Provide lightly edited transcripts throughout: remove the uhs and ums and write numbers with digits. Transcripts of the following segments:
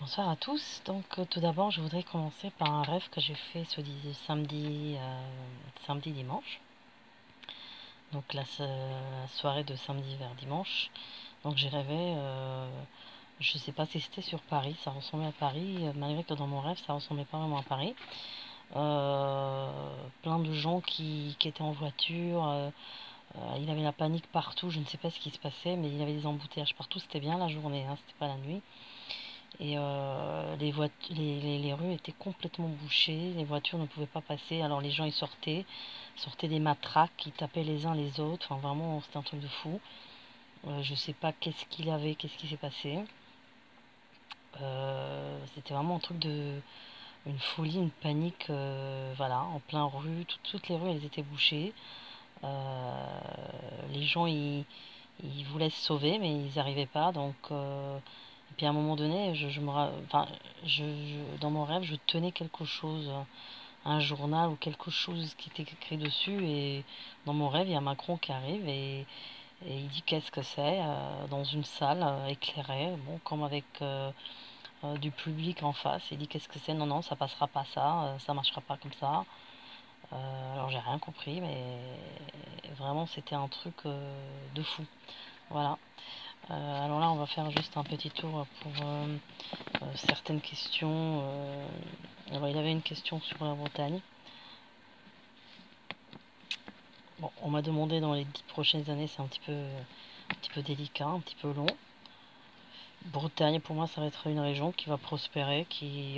Bonsoir à tous. Donc tout d'abord, je voudrais commencer par un rêve que j'ai fait ce samedi, dimanche. Donc la soirée de samedi vers dimanche. Donc j'ai rêvé, je sais pas si c'était sur Paris, ça ressemblait à Paris, malgré que dans mon rêve, ça ressemblait pas vraiment à Paris. Plein de gens qui étaient en voiture. Il y avait la panique partout, je ne sais pas ce qui se passait, mais il y avait des embouteillages partout. C'était bien la journée, hein, c'était pas la nuit. Et les rues étaient complètement bouchées, les voitures ne pouvaient pas passer, alors les gens ils sortaient des matraques, ils tapaient les uns les autres, enfin vraiment c'était un truc de fou. Je sais pas qu'est-ce qu'il avait, qu'est-ce qui s'est passé. C'était vraiment un truc de... une folie, une panique, voilà, en plein rue, toutes les rues elles étaient bouchées. Les gens ils voulaient se sauver mais ils n'arrivaient pas, donc... et puis à un moment donné, enfin, dans mon rêve, je tenais quelque chose, un journal ou quelque chose qui était écrit dessus. Et dans mon rêve, il y a Macron qui arrive et il dit qu'est-ce que c'est dans une salle éclairée, bon, comme avec du public en face. Il dit qu'est-ce que c'est, non, non, ça passera pas ça, ça marchera pas comme ça. Alors j'ai rien compris, mais vraiment c'était un truc de fou. Voilà. Alors là, on va faire juste un petit tour pour certaines questions. Alors, il avait une question sur la Bretagne. Bon, on m'a demandé dans les 10 prochaines années, c'est un petit peu délicat, un petit peu long. Bretagne, pour moi, ça va être une région qui va prospérer,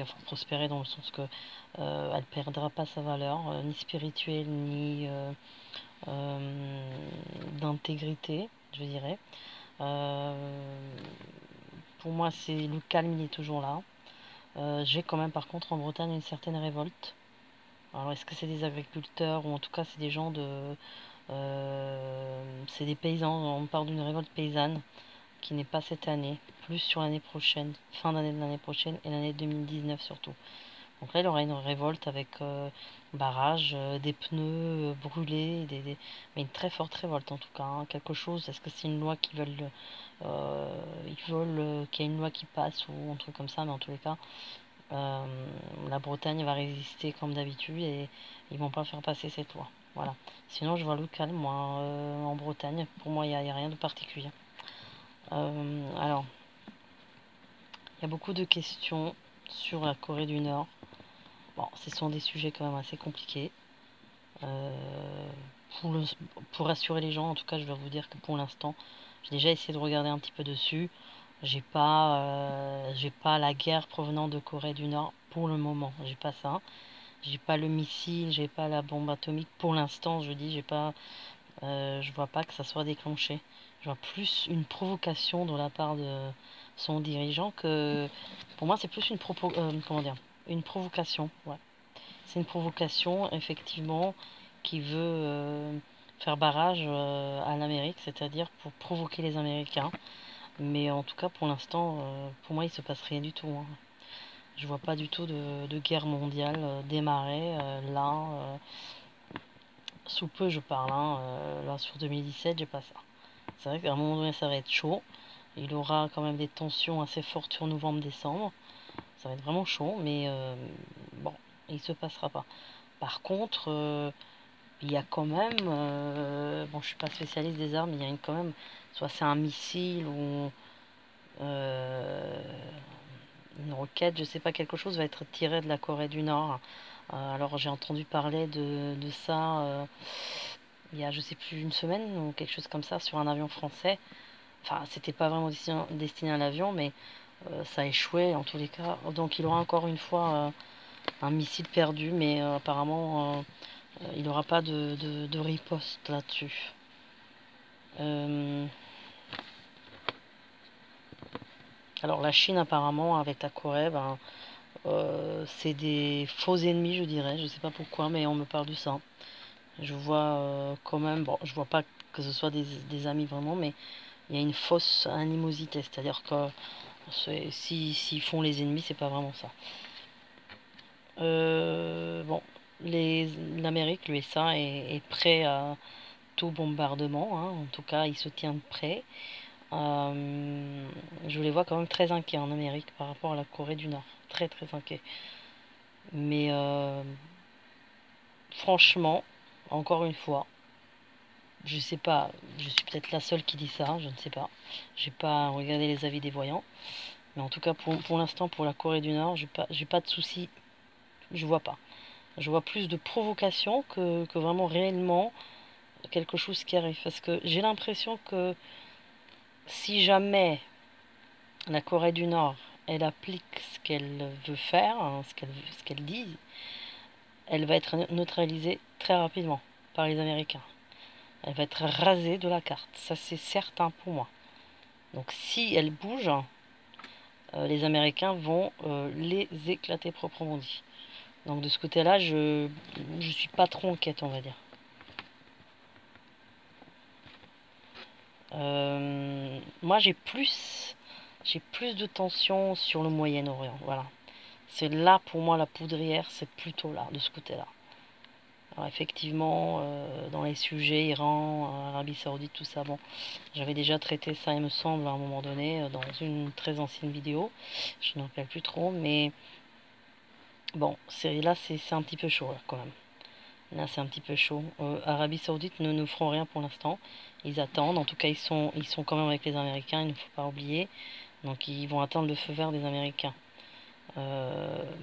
enfin, prospérer dans le sens que elle perdra pas sa valeur, ni spirituelle, ni d'intégrité, je dirais. Pour moi, c'est le calme, il est toujours là. J'ai quand même, par contre, en Bretagne, une certaine révolte. Alors, est-ce que c'est des agriculteurs ou en tout cas, c'est des gens de. C'est des paysans. On parle d'une révolte paysanne qui n'est pas cette année, plus sur l'année prochaine, fin d'année de l'année prochaine et l'année 2019 surtout. Donc là, il y aura une révolte avec barrage, des pneus brûlés, mais une très forte révolte en tout cas. Hein. Quelque chose, est-ce que c'est une loi qu'ils veulent. Ils veulent qu'il y ait une loi qui passe ou un truc comme ça, mais en tous les cas, la Bretagne va résister comme d'habitude et ils vont pas faire passer cette loi. Voilà. Sinon, je vois le calme, moi, en Bretagne. Pour moi, il n'y a rien de particulier. Alors, il y a beaucoup de questions sur la Corée du Nord. Bon, ce sont des sujets quand même assez compliqués. Pour rassurer les gens, en tout cas, je vais vous dire que pour l'instant, j'ai déjà essayé de regarder un petit peu dessus. J'ai pas la guerre provenant de Corée du Nord pour le moment. J'ai pas ça. J'ai pas le missile, j'ai pas la bombe atomique. Pour l'instant, je dis, je vois pas que ça soit déclenché. Je vois plus une provocation de la part de son dirigeant que, pour moi, c'est plus comment dire, une provocation. Ouais. C'est une provocation, effectivement, qui veut faire barrage à l'Amérique, c'est-à-dire pour provoquer les Américains. Mais en tout cas, pour l'instant, pour moi, il se passe rien du tout. Hein. Je vois pas du tout de guerre mondiale démarrer là. Sous peu, je parle. Hein, là, sur 2017, j'ai pas ça. C'est vrai qu'à un moment donné, ça va être chaud. Il y aura quand même des tensions assez fortes sur novembre-décembre. Ça va être vraiment chaud, mais bon, il se passera pas. Par contre, il y a quand même, bon, je suis pas spécialiste des armes, mais il y a quand même, soit c'est un missile ou une roquette, je sais pas, quelque chose va être tiré de la Corée du Nord. Alors j'ai entendu parler de ça il y a, je sais plus, une semaine ou quelque chose comme ça sur un avion français. Enfin, c'était pas vraiment destiné à l'avion, mais ça a échoué en tous les cas. Donc il aura encore une fois un missile perdu, mais apparemment il n'aura pas de riposte là-dessus. Alors la Chine apparemment avec la Corée, ben, c'est des faux ennemis, je dirais. Je sais pas pourquoi, mais on me parle de ça. Je vois quand même, bon, je vois pas que ce soit des amis vraiment, mais il y a une fausse animosité, c'est-à-dire que s'ils font les ennemis, c'est pas vraiment ça. Bon, l'Amérique, l'USA est prêt à tout bombardement, hein. En tout cas, ils se tiennent prêts. je les vois quand même très inquiets en Amérique par rapport à la Corée du Nord. Très très inquiets. Mais franchement, encore une fois, je sais pas, je suis peut-être la seule qui dit ça, je ne sais pas. J'ai pas regardé les avis des voyants. Mais en tout cas, pour l'instant, pour la Corée du Nord, j'ai pas de soucis. Je vois pas. Je vois plus de provocation que vraiment réellement quelque chose qui arrive. Parce que j'ai l'impression que si jamais la Corée du Nord, elle applique ce qu'elle veut faire, hein, ce qu'elle dit, elle va être neutralisée très rapidement par les Américains. Elle va être rasée de la carte. Ça, c'est certain pour moi. Donc si elle bouge, les Américains vont les éclater proprement dit. Donc de ce côté-là, je suis pas trop inquiète, on va dire. Moi, j'ai plus de tension sur le Moyen-Orient. Voilà. C'est là, pour moi, la poudrière, c'est plutôt là, de ce côté-là. Alors effectivement, dans les sujets Iran, Arabie Saoudite, tout ça, bon, j'avais déjà traité ça, il me semble, à un moment donné, dans une très ancienne vidéo. Je ne me rappelle plus trop, mais bon, là, c'est un petit peu chaud, là, quand même. Là, c'est un petit peu chaud. Arabie Saoudite ne feront rien pour l'instant. Ils attendent. En tout cas, ils sont quand même avec les Américains, il ne faut pas oublier. Donc, ils vont attendre le feu vert des Américains.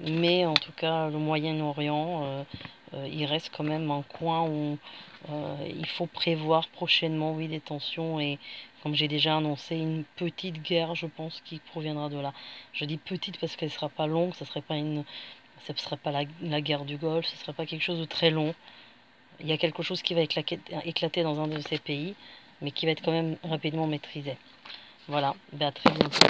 Mais en tout cas, le Moyen-Orient, il reste quand même un coin où il faut prévoir prochainement, oui, des tensions et, comme j'ai déjà annoncé, une petite guerre, je pense, qui proviendra de là. Je dis petite parce qu'elle ne sera pas longue, ce ne serait pas la guerre du Golfe, ce ne serait pas quelque chose de très long. Il y a quelque chose qui va éclater dans un de ces pays, mais qui va être quand même rapidement maîtrisé. Voilà, à très bientôt.